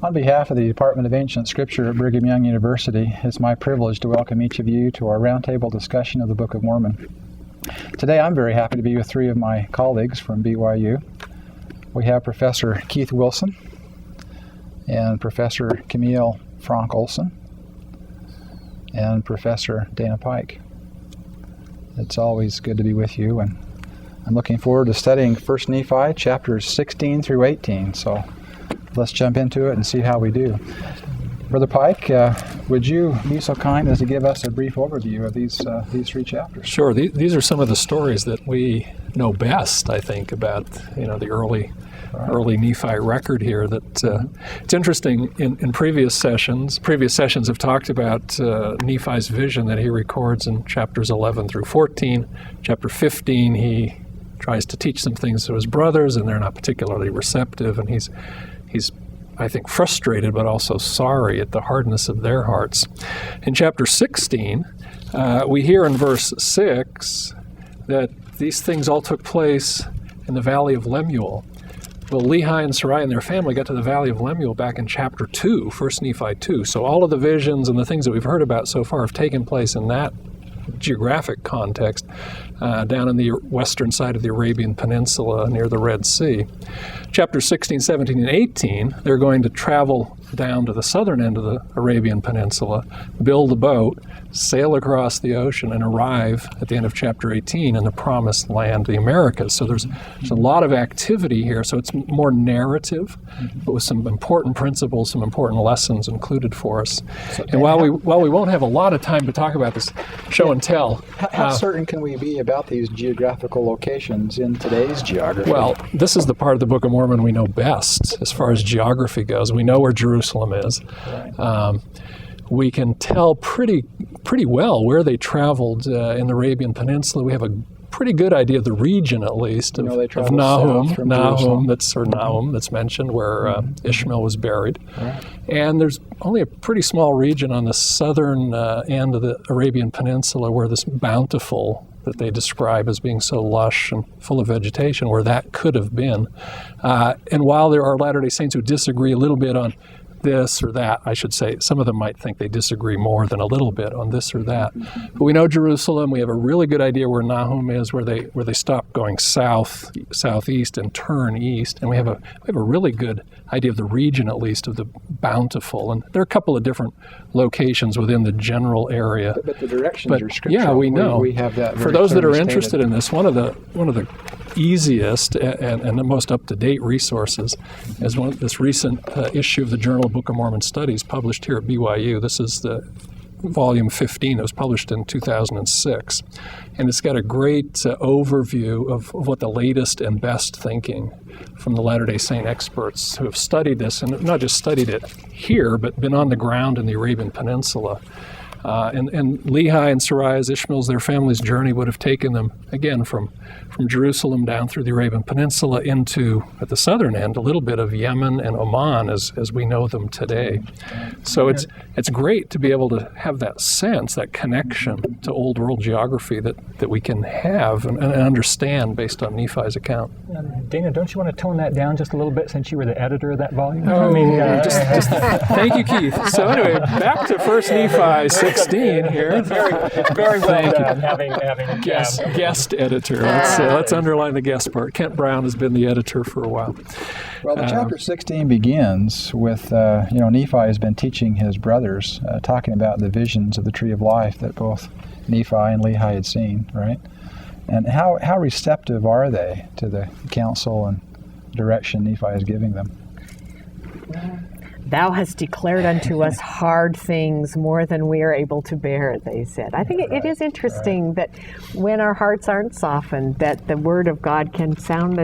On behalf of the Department of Ancient Scripture at Brigham Young University, it's my privilege to welcome each of you to our roundtable discussion of the Book of Mormon. Today I'm very happy to be with three of my colleagues from BYU. We have Professor Keith Wilson and Professor Camille Fronk Olson and Professor Dana Pike. It's always good to be with you, and I'm looking forward to studying 1 Nephi chapters 16 through 18. So let's jump into it and see how we do. Brother Pike, would you be so kind as to give us a brief overview of these three chapters? Sure. These are some of the stories that we know best, I think, about the early Nephi record here. That it's interesting. In previous sessions have talked about Nephi's vision that he records in chapters 11 through 14. Chapter 15, he tries to teach some things to his brothers, and they're not particularly receptive, and he's, I think, frustrated but also sorry at the hardness of their hearts. In chapter 16, we hear in verse 6 that these things all took place in the valley of Lemuel. Well, Lehi and Sarai and their family got to the valley of Lemuel back in chapter 2, 1 Nephi 2. So all of the visions and the things that we've heard about so far have taken place in that geographic context, down in the western side of the Arabian Peninsula near the Red Sea. Chapters 16, 17, and 18, they're going to travel down to the southern end of the Arabian Peninsula, build a boat, sail across the ocean, and arrive at the end of chapter 18 in the promised land, the Americas. So there's a lot of activity here. So it's more narrative, but with some important principles, some important lessons included for us. So, and while we won't have a lot of time to talk about this show and tell, how certain can we be about these geographical locations in today's geography? Well, this is the part of the Book of Mormon we know best as far as geography goes. We know where Jerusalem is. Right. We can tell pretty well where they traveled in the Arabian Peninsula. We have a pretty good idea of the region, at least, of Nahum that's mentioned, where Ishmael was buried. Right. And there's only a pretty small region on the southern end of the Arabian Peninsula where this bountiful that they describe as being so lush and full of vegetation, where that could have been. And while there are Latter-day Saints who disagree a little bit on this or that, I should say, some of them might think they disagree more than a little bit on this or that. But we know Jerusalem. We have a really good idea where Nahum is, where they stop going southeast and turn east. And we have a really good idea of the region, at least, of the bountiful. And there are a couple of different locations within the general area. But the directions are scriptural. Yeah, we know. We have that very For those that are stated. interested in this, one of the easiest and the most up-to-date resources is this recent issue of the Journal of Book of Mormon Studies published here at BYU. This is the volume 15. It was published in 2006. And it's got a great overview of what the latest and best thinking from the Latter-day Saint experts who have studied this, and not just studied it here, but been on the ground in the Arabian Peninsula. And Lehi and Sarai's, Ishmael's, their family's journey would have taken them, again, from Jerusalem down through the Arabian Peninsula into, at the southern end, a little bit of Yemen and Oman as we know them today. So it's great to be able to have that sense, that connection to Old World geography that we can have and understand based on Nephi's account. Dana, don't you want to tone that down just a little bit since you were the editor of that volume? Oh, just thank you, Keith. So anyway, back to 1 Nephi 16 here. It's very well done, having guest editor. Let's underline the guest part. Kent Brown has been the editor for a while. Well, the chapter 16 begins with, Nephi has been teaching his brothers, talking about the visions of the tree of life that both Nephi and Lehi had seen, right? And how receptive are they to the counsel and direction Nephi is giving them? Thou hast declared unto us hard things more than we are able to bear, they said. I think it is interesting that when our hearts aren't softened, that the Word of God can sound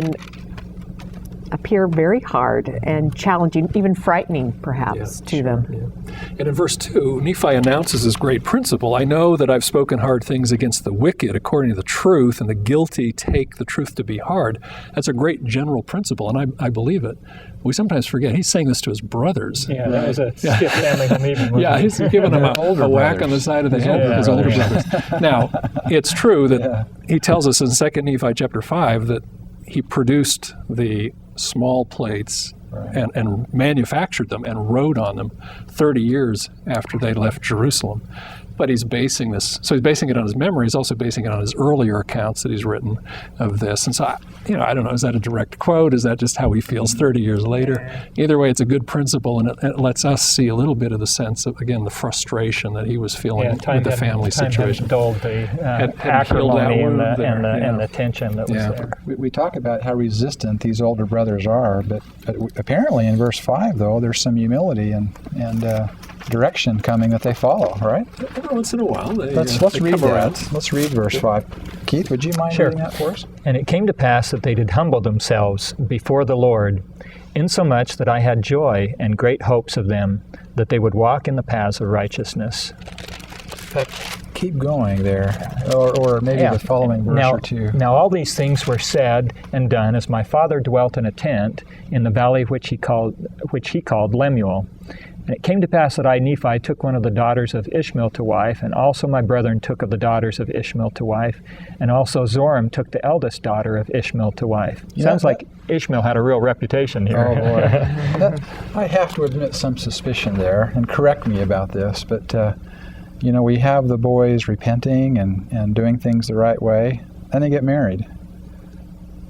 appear very hard and challenging, even frightening perhaps to them. Yeah. And in verse 2, Nephi announces his great principle. I know that I've spoken hard things against the wicked according to the truth, and the guilty take the truth to be hard. That's a great general principle, and I believe it. We sometimes forget he's saying this to his brothers. Yeah, that was a stiff family home even. Yeah, he's giving them a whack on the side of the head with his older brothers. Now, it's true that he tells us in 2 Nephi chapter 5 that he produced the small plates and manufactured them and wrote on them 30 years after they left Jerusalem. But he's basing this, so he's basing it on his memory. He's also basing it on his earlier accounts that he's written of this. And so, I don't know, is that a direct quote? Is that just how he feels 30 years later? Either way, it's a good principle, and it lets us see a little bit of the sense of, again, the frustration that he was feeling with the family situation. Dulled the acrimony and the tension that was there. We talk about how resistant these older brothers are, but apparently in verse 5, though, there's some humility and direction coming that they follow, right? Every once in a while, let's read that. Let's read verse 5. Keith, would you mind reading that for us? And it came to pass that they did humble themselves before the Lord, insomuch that I had joy and great hopes of them, that they would walk in the paths of righteousness. Keep going there, or maybe the following verse or two. Now all these things were said and done as my father dwelt in a tent in the valley which he called Lemuel. And it came to pass that I, Nephi, took one of the daughters of Ishmael to wife, and also my brethren took of the daughters of Ishmael to wife, and also Zoram took the eldest daughter of Ishmael to wife. Sounds like Ishmael had a real reputation here. Oh, boy. I have to admit some suspicion there, and correct me about this, but, we have the boys repenting and doing things the right way, and they get married.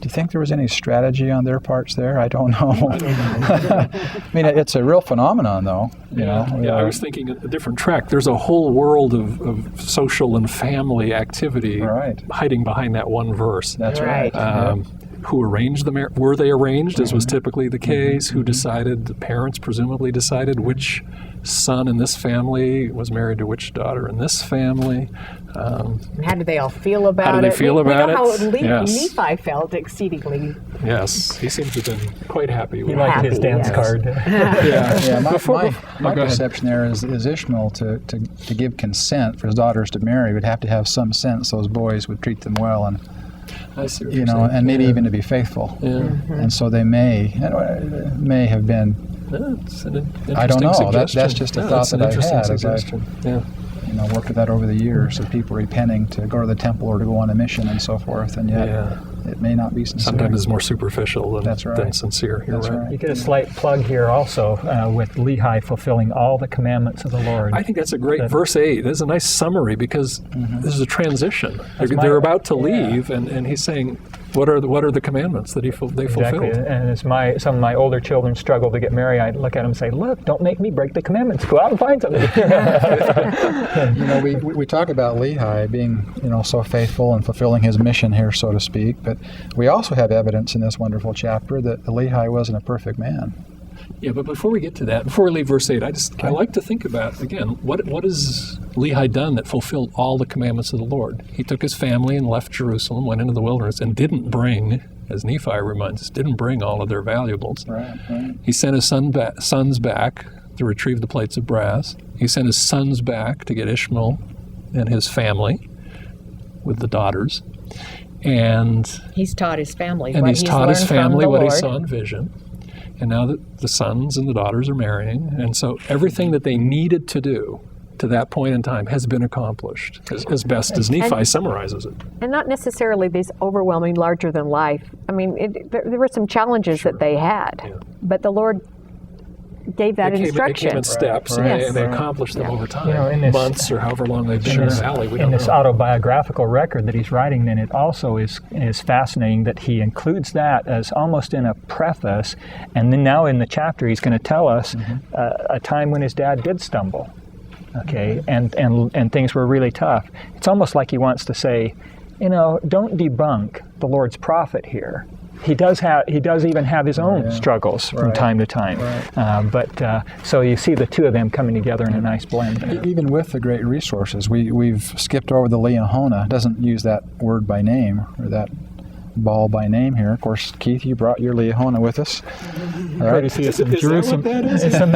Do you think there was any strategy on their parts there? I don't know. I mean, it's a real phenomenon, though. I was thinking a different track. There's a whole world of social and family activity hiding behind that one verse. That's right. Who arranged the marriage? Were they arranged, as was typically the case? Who decided? The parents presumably decided which son in this family was married to which daughter in this family. How did they all feel about it? How did they feel about it? We know how Nephi felt exceedingly. Yes, he seems to have been quite happy with it. He liked his dance card. My perception there is Ishmael, to give consent for his daughters to marry, would have to have some sense those boys would treat them well, and I see what you're saying. and maybe even to be faithful. Yeah. And so they may have been. I don't know. That's just a thought that I had as I worked with that over the years of people repenting to go to the temple or to go on a mission and so forth, and yet it may not be sincere. Sometimes it's more superficial than sincere. That's right. You get a slight plug here also with Lehi fulfilling all the commandments of the Lord. I think that's a great verse 8. This is a nice summary because this is a transition. They're about to leave, and he's saying, what are the commandments that they fulfilled? And as some of my older children struggle to get married, I look at them and say, look, don't make me break the commandments. Go out and find something. We talk about Lehi being, so faithful and fulfilling his mission here, so to speak, but we also have evidence in this wonderful chapter that Lehi wasn't a perfect man. Yeah, but before we get to that, before we leave verse 8, I like to think about, again, what has Lehi done that fulfilled all the commandments of the Lord? He took his family and left Jerusalem, went into the wilderness, and didn't bring, as Nephi reminds us, didn't bring all of their valuables. Right. He sent his sons back to retrieve the plates of brass. He sent his sons back to get Ishmael and his family with the daughters. And he's taught his family what he saw in vision. And now the sons and the daughters are marrying, and so everything that they needed to do to that point in time has been accomplished, as best as Nephi summarizes it. And not necessarily these overwhelming, larger than life. I mean, there were some challenges that they had, but the Lord gave that instruction. It came in steps, and they accomplished them over time, in months or however long they've been in the valley. In this autobiographical record that he's writing, then it also is fascinating that he includes that as almost in a preface, and then now in the chapter he's going to tell us a time when his dad did stumble, and things were really tough. It's almost like he wants to say, don't debunk the Lord's prophet here. He does even have his own struggles from time to time. So you see the two of them coming together in a nice blend. Even with the great resources, we've skipped over the Leahona. It doesn't use that word by name or that ball by name here. Of course, Keith, you brought your Liahona with us. All right. Courtesy of some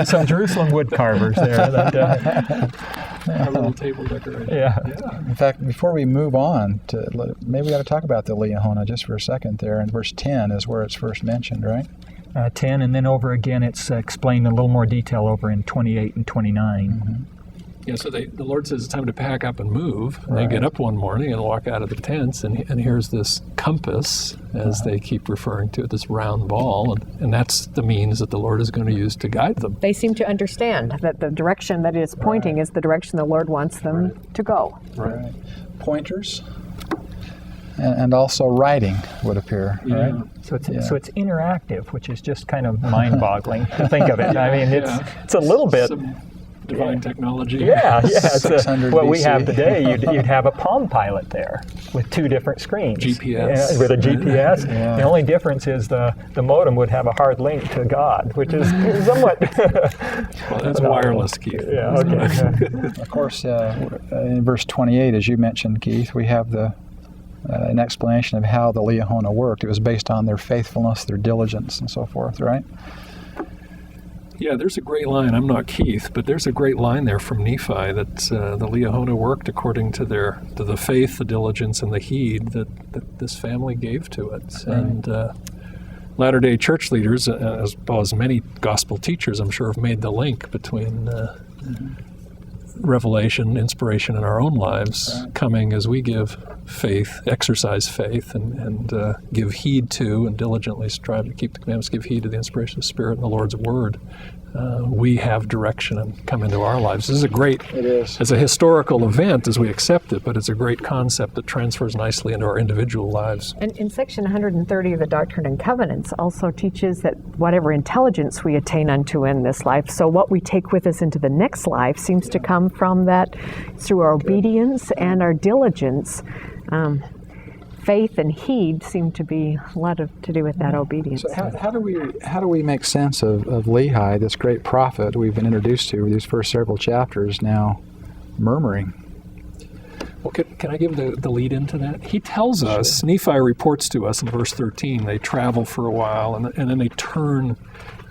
some Jerusalem wood carvers there. Our little table decoration. Yeah. In fact, before we move on, maybe we ought to talk about the Liahona just for a second there. In verse 10 is where it's first mentioned, right? 10, and then over again it's explained in a little more detail over in 28 and 29. Mm-hmm. Yeah, so the Lord says it's time to pack up and move. And They get up one morning and walk out of the tents, and here's this compass, as they keep referring to it, this round ball, and that's the means that the Lord is going to use to guide them. They seem to understand that the direction that it is pointing is the direction the Lord wants them to go. Right. Pointers and also writing would appear, right? So it's interactive, which is just kind of mind-boggling to think of it. I mean, it's a little bit. Some divine technology. Yeah. It's 600 what we BC. have today. You'd have a Palm Pilot there with two different screens. GPS. With a GPS. Yeah. The only difference is the modem would have a hard link to God, which is somewhat. Well, that's wireless, Keith. Yeah. Okay. Of course, in verse 28, as you mentioned, Keith, we have an explanation of how the Liahona worked. It was based on their faithfulness, their diligence, and so forth, right? Yeah, there's a great line. I'm not Keith, but there's a great line there from Nephi that the Liahona worked according to the faith, the diligence, and the heed that this family gave to it. Right. And Latter-day Church leaders, as well as many gospel teachers, I'm sure, have made the link between revelation, inspiration in our own lives, coming as we give faith, exercise faith, and give heed to and diligently strive to keep the commandments, give heed to the inspiration of the Spirit and the Lord's Word. We have direction and come into our lives. This is it's a historical event as we accept it, but it's a great concept that transfers nicely into our individual lives. And in section 130 of the Doctrine and Covenants also teaches that whatever intelligence we attain unto in this life, so what we take with us into the next life seems to come from that through our obedience and our diligence. Faith and heed seem to be a lot to do with that obedience. So how do we make sense of Lehi, this great prophet we've been introduced to these first several chapters, now murmuring? Well, can I give the lead into that? He tells us, Nephi reports to us in verse 13, they travel for a while and then they turn,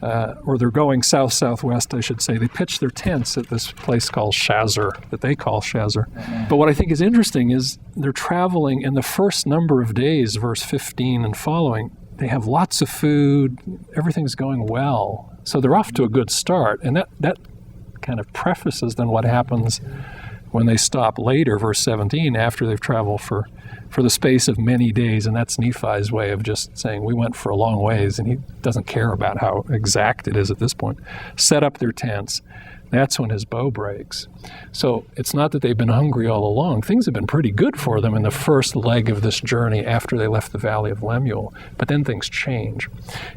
or they're going south-southwest, I should say. They pitch their tents at this place called Shazar, that they call Shazar. But what I think is interesting is they're traveling in the first number of days, verse 15 and following, they have lots of food, everything's going well. So they're off to a good start. And that kind of prefaces then what happens when they stop later, verse 17, after they've traveled for the space of many days. And that's Nephi's way of just saying, we went for a long ways, and he doesn't care about how exact it is at this point. Set up their tents. That's when his bow breaks. So it's not that they've been hungry all along. Things have been pretty good for them in the first leg of this journey after they left the valley of Lemuel. But then things change.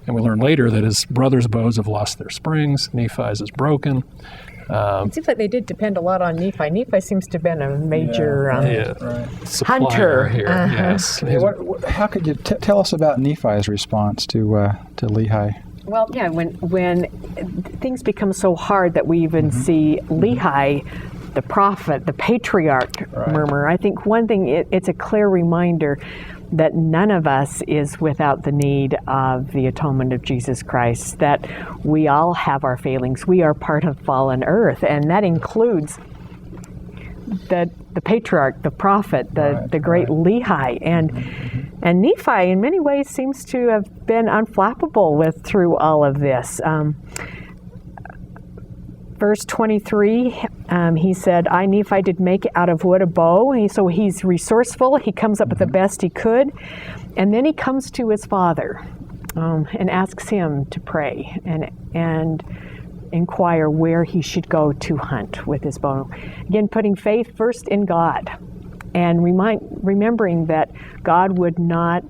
And we learn later that his brother's bows have lost their springs. Nephi's is broken. It seems like they did depend a lot on Nephi. Nephi seems to have been a major supplier hunter here. Yes. How could you tell us about Nephi's response to Lehi? Well, yeah, when things become so hard that we even see Lehi, the prophet, the patriarch, murmur, I think one thing, it's a clear reminder that none of us is without the need of the atonement of Jesus Christ, that we all have our failings. We are part of fallen earth, and that includes the patriarch, the prophet, the great Lehi. And Nephi, in many ways, seems to have been unflappable through all of this. Verse 23, he said, I, Nephi, did make out of wood a bow. So he's resourceful. He comes up with the best he could. And then he comes to his father and asks him to pray and inquire where he should go to hunt with his bow. Again, putting faith first in God and remembering that God would not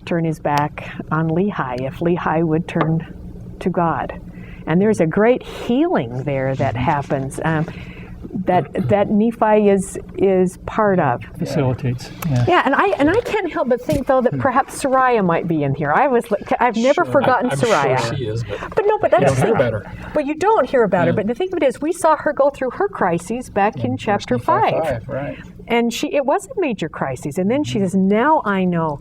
turn his back on Lehi if Lehi would turn to God. And there's a great healing there that happens that Nephi is part of. Facilitates. Yeah, and I can't help but think though that perhaps Sariah might be in here. I've never forgotten Sariah. Sure she is, but that's you don't hear about her. But you don't hear about her. But the thing of it is, we saw her go through her crises back in chapter 5. Right. And it was a major crisis. And then she says, now I know.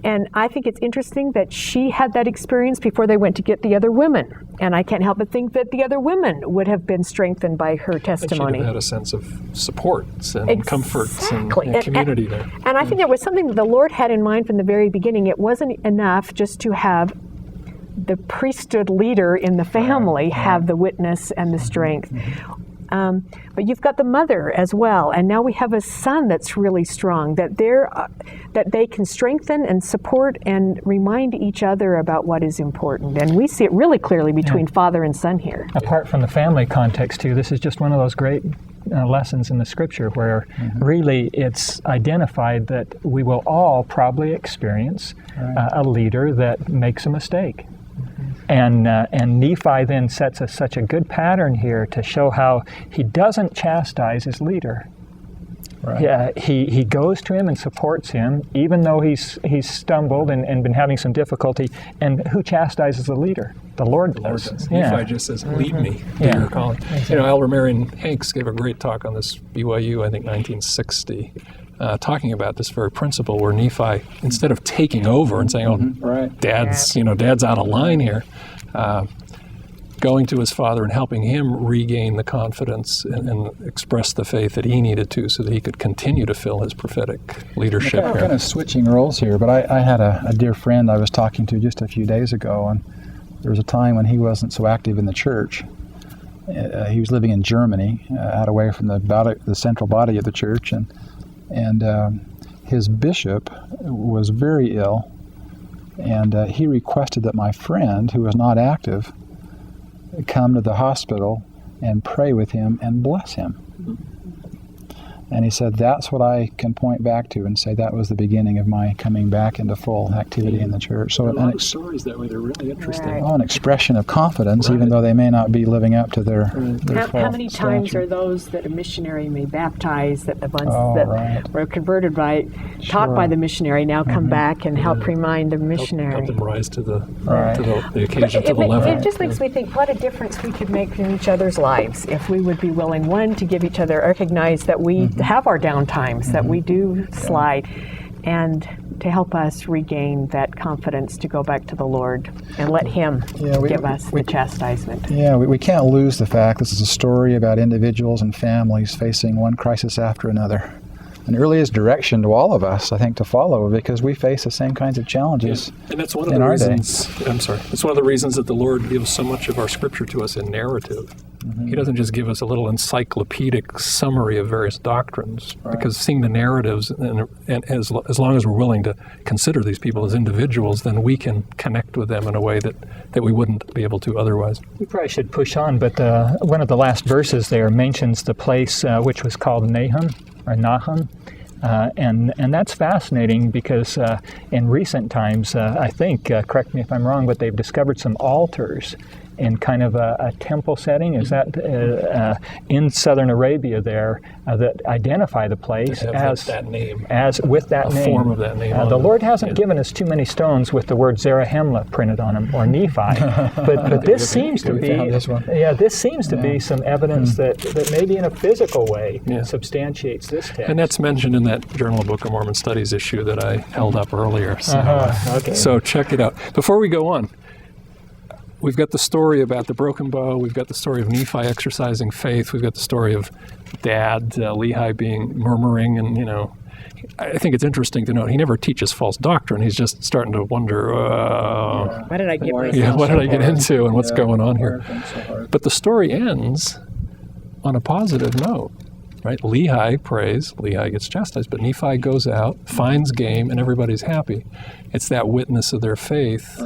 And I think it's interesting that she had that experience before they went to get the other women. And I can't help but think that the other women would have been strengthened by her testimony. And she'd have had a sense of supports and comforts and community there. And I think it was something that the Lord had in mind from the very beginning. It wasn't enough just to have the priesthood leader in the family have the witness and the strength. But you've got the mother as well, and now we have a son that's really strong, that they can strengthen and support and remind each other about what is important. And we see it really clearly between father and son here. Apart from the family context too, this is just one of those great lessons in the scripture where really it's identified that we will all probably experience a leader that makes a mistake. And Nephi then sets us such a good pattern here to show how he doesn't chastise his leader. Right. He goes to him and supports him, even though he's stumbled and been having some difficulty. And who chastises the leader? The Lord does. Nephi just says, lead me to your calling. Exactly. Elder Marion Hanks gave a great talk on this BYU, I think 1960, talking about this very principle where Nephi, instead of taking over and saying, Dad's out of line here, going to his father and helping him regain the confidence and express the faith that he needed to so that he could continue to fill his prophetic leadership. We're kind of switching roles here, but I had a dear friend I was talking to just a few days ago, and there was a time when he wasn't so active in the church. He was living in Germany, out away from the central body of the church, and his bishop was very ill, and he requested that my friend, who was not active, come to the hospital and pray with him and bless him. And he said, that's what I can point back to and say that was the beginning of my coming back into full activity in the church. So a lot of stories that way, they're really interesting. An expression of confidence, even though they may not be living up to their full How many times stature. are those that a missionary may baptize, that the ones that were converted taught by the missionary now come back and help remind the missionary? Help them rise to the occasion, to the level. It just makes me think what a difference we could make in each other's lives if we would be willing, one, to give each other, recognize that we have our down times, that we do slide, and to help us regain that confidence to go back to the Lord and let Him give us the chastisement. Yeah, we can't lose the fact this is a story about individuals and families facing one crisis after another. And it really is direction to all of us, I think, to follow, because we face the same kinds of challenges. Yeah. And that's one of the reasons. It's one of the reasons that the Lord gives so much of our Scripture to us in narrative. He doesn't just give us a little encyclopedic summary of various doctrines, because seeing the narratives, and as long as we're willing to consider these people as individuals, then we can connect with them in a way that we wouldn't be able to otherwise. We probably should push on, but one of the last verses there mentions the place which was called Nahum, or Nahum. And that's fascinating because in recent times, I think, correct me if I'm wrong, but they've discovered some altars in kind of a temple setting. Is that in southern Arabia there that identify the place as that name, with that name, form of that name. The Lord hasn't given us too many stones with the word Zarahemla printed on them, or Nephi, but this seems to be be some evidence that maybe in a physical way substantiates this text. And that's mentioned in that Journal of Book of Mormon Studies issue that I held up earlier. So check it out. Before we go on, we've got the story about the broken bow. We've got the story of Nephi exercising faith. We've got the story of Dad, Lehi, being murmuring. And, I think it's interesting to note he never teaches false doctrine. He's just starting to wonder, what did I get myself? What did I get into and what's going on here? But the story ends on a positive note. Right? Lehi prays, Lehi gets chastised, but Nephi goes out, finds game, and everybody's happy. It's that witness of their faith.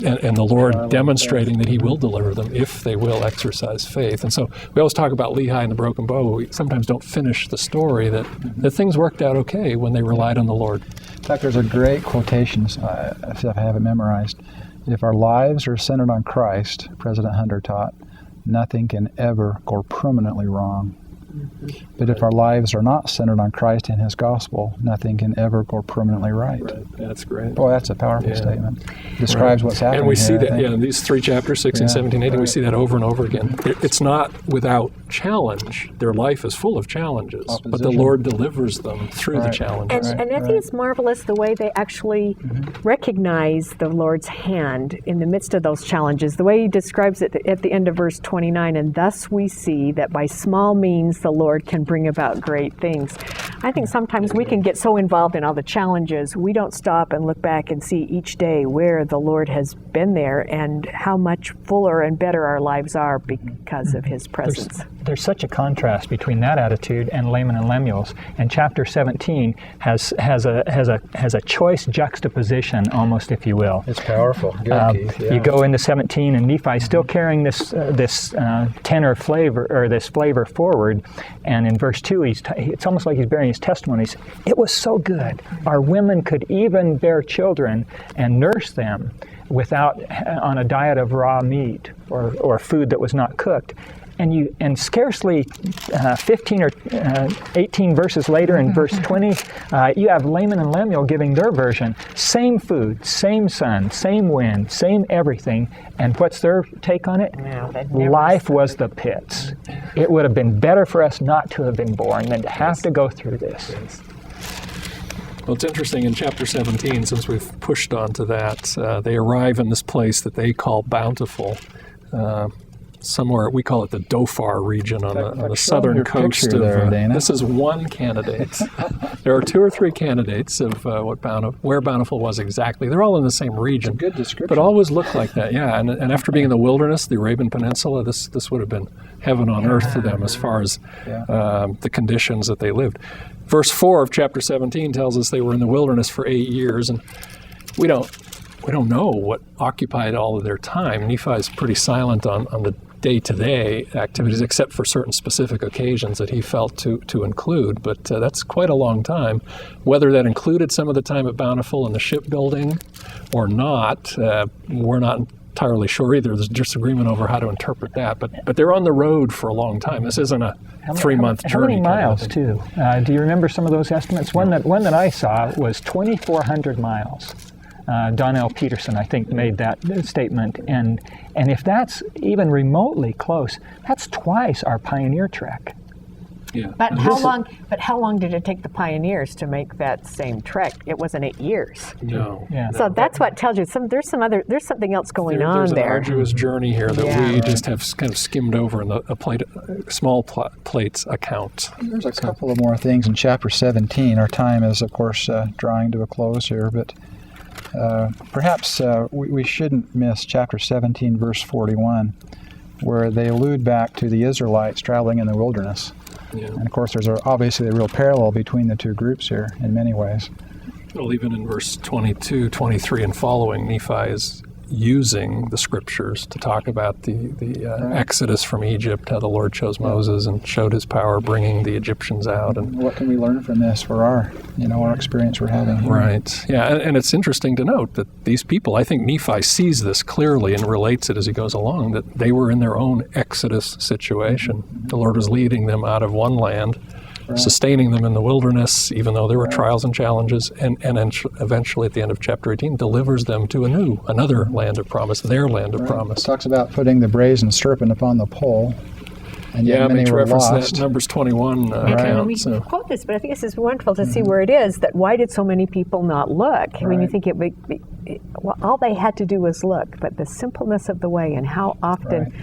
And the Lord demonstrating that He will deliver them if they will exercise faith. And so we always talk about Lehi and the broken bow, but we sometimes don't finish the story that things worked out okay when they relied on the Lord. In fact, there's a great quotation, if I have it memorized. If our lives are centered on Christ, President Hunter taught, nothing can ever go permanently wrong. But if our lives are not centered on Christ and His gospel, nothing can ever go permanently right. That's great. Boy, that's a powerful statement. Describes what's happening. And we see here, that, these 3 chapters, 16, 17, 18, we see that over and over again. It's not without challenge. Their life is full of challenges, but the Lord delivers them through the challenges. And I think it's marvelous the way they actually recognize the Lord's hand in the midst of those challenges. The way he describes it at the end of verse 29, and thus we see that by small means the Lord can bring about great things. I think sometimes we can get so involved in all the challenges, we don't stop and look back and see each day where the Lord has been there and how much fuller and better our lives are because of His presence. There's such a contrast between that attitude and Laman and Lemuel's, and chapter 17 has a choice juxtaposition, almost, if you will. It's powerful. Good, Keith. Yeah. You go into 17, and Nephi's still carrying this tenor flavor, or this flavor forward, and in verse 2, it's almost like he's bearing his testimonies. It was so good. Our women could even bear children and nurse them without on a diet of raw meat or food that was not cooked. And scarcely 15 or 18 verses later, in verse 20, you have Laman and Lemuel giving their version. Same food, same sun, same wind, same everything. And what's their take on it? Life was the pits. It would have been better for us not to have been born than to have to go through this. Well, it's interesting in chapter 17, since we've pushed on to that, they arrive in this place that they call Bountiful. Somewhere, we call it the Dhofar region on the southern coast of Dana. This is one candidate. There are 2 or 3 candidates of where Bountiful was exactly. They're all in the same region. It's a good description. But always looked like that, yeah. And after being in the wilderness, the Arabian Peninsula, this would have been heaven on earth to them as far as the conditions that they lived. Verse 4 of chapter 17 tells us they were in the wilderness for 8 years, and we don't know what occupied all of their time. Nephi is pretty silent on the day-to-day activities, except for certain specific occasions that he felt to include. But that's quite a long time. Whether that included some of the time at Bountiful and the shipbuilding or not, we're not entirely sure either. There's disagreement over how to interpret that. But they're on the road for a long time. This isn't a 3-month journey. How many miles, too? Do you remember some of those estimates? One that I saw was 2,400 miles. Donnell Peterson, I think, made that statement, and if that's even remotely close, that's twice our pioneer trek. Yeah. But how long did it take the pioneers to make that same trek? It wasn't 8 years. No. Yeah. So that's what tells you there's something else going on there's there. There's an arduous journey here that we just have kind of skimmed over in small plates account. There's a couple of more things in chapter 17. Our time is, of course, drawing to a close here, but perhaps we shouldn't miss chapter 17, verse 41, where they allude back to the Israelites traveling in the wilderness. Yeah. And of course, there's obviously a real parallel between the 2 groups here in many ways. Well, even in verse 22, 23, and following, Nephi is using the scriptures to talk about the exodus from Egypt, how the Lord chose Moses and showed His power bringing the Egyptians out. And what can we learn from this for our experience we're having here? Right. Yeah, and it's interesting to note that these people, I think Nephi sees this clearly and relates it as he goes along, that they were in their own exodus situation. Mm-hmm. The Lord was leading them out of one land, sustaining them in the wilderness, even though there were trials and challenges, and eventually at the end of chapter 18 delivers them to another land of promise, their land of promise. It talks about putting the brazen serpent upon the pole, and yet many were lost. That Numbers 21 account. And we quote this, but I think this is wonderful to see where it is, that why did so many people not look? I mean, you think it would be, all they had to do was look, but the simpleness of the way and how often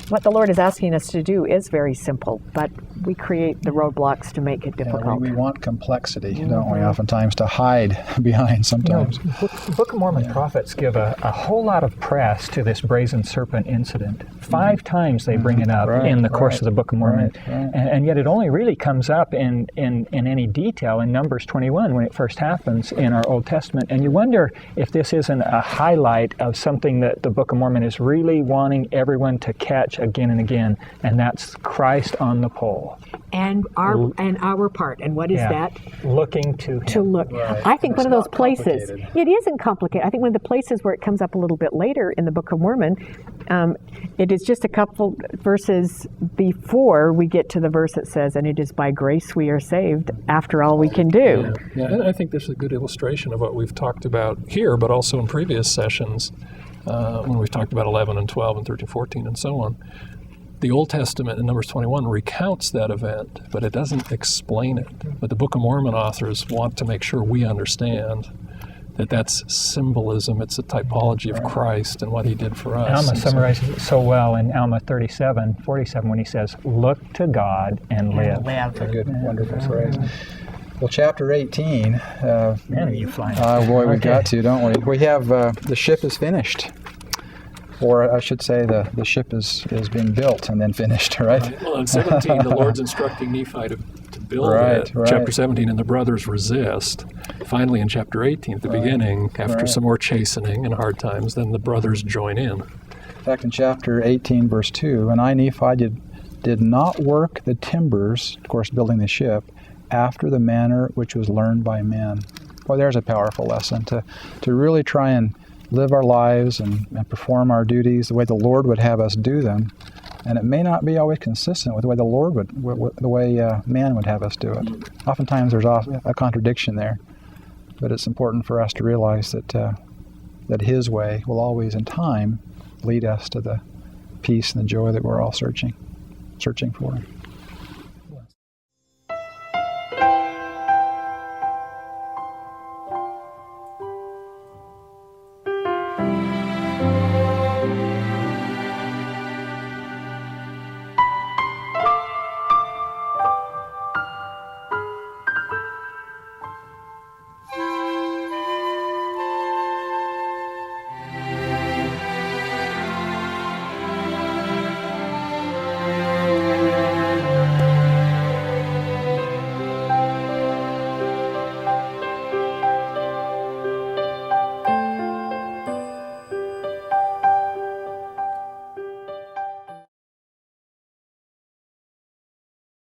what the Lord is asking us to do is very simple, but we create the roadblocks to make it difficult. Yeah, we want complexity, don't we, oftentimes, to hide behind sometimes. The Book of Mormon prophets give a whole lot of press to this brazen serpent incident. 5 times they bring it up in the course of the Book of Mormon, and yet it only really comes up in any detail in Numbers 21 when it first happens in our Old Testament. And you wonder if this isn't a highlight of something that the Book of Mormon is really wanting everyone to catch again and again, and that's Christ on the pole. And our part. And what is that? Looking to Him. To look. Right. I think It's one of those not places, complicated. it isn't complicated. I think one of the places where it comes up a little bit later in the Book of Mormon It is just a couple verses before we get to the verse that says, "And it is by grace we are saved, after all we can do." Yeah, and I think this is a good illustration of what we've talked about here, but also in previous sessions when we've talked about 11 and 12 and 13, 14, and so on. The Old Testament in Numbers 21 recounts that event, but it doesn't explain it. But the Book of Mormon authors want to make sure we understand that that's symbolism, it's a typology of Christ and what he did for us. Alma summarizes it so well in Alma 37:47 when he says, "Look to God and live." That's a good, wonderful phrase. Well, chapter 18. Man, are you flying? Oh boy, we've got to, don't we? We have the ship is finished. Or I should say the ship is being built and then finished, right? Well, in 17, the Lord's instructing Nephi to build it. Right. Chapter 17, and the brothers resist. Finally, in chapter 18, at the beginning, after some more chastening and hard times, then the brothers join in. In fact, in chapter 18, verse 2, "And I, Nephi, did not work the timbers," of course, building the ship, "after the manner which was learned by men." Boy, there's a powerful lesson to really try and live our lives and perform our duties the way the Lord would have us do them. And it may not be always consistent with the way the Lord the way man would have us do it. Oftentimes there's a contradiction there. But it's important for us to realize that His way will always, in time, lead us to the peace and the joy that we're all searching for.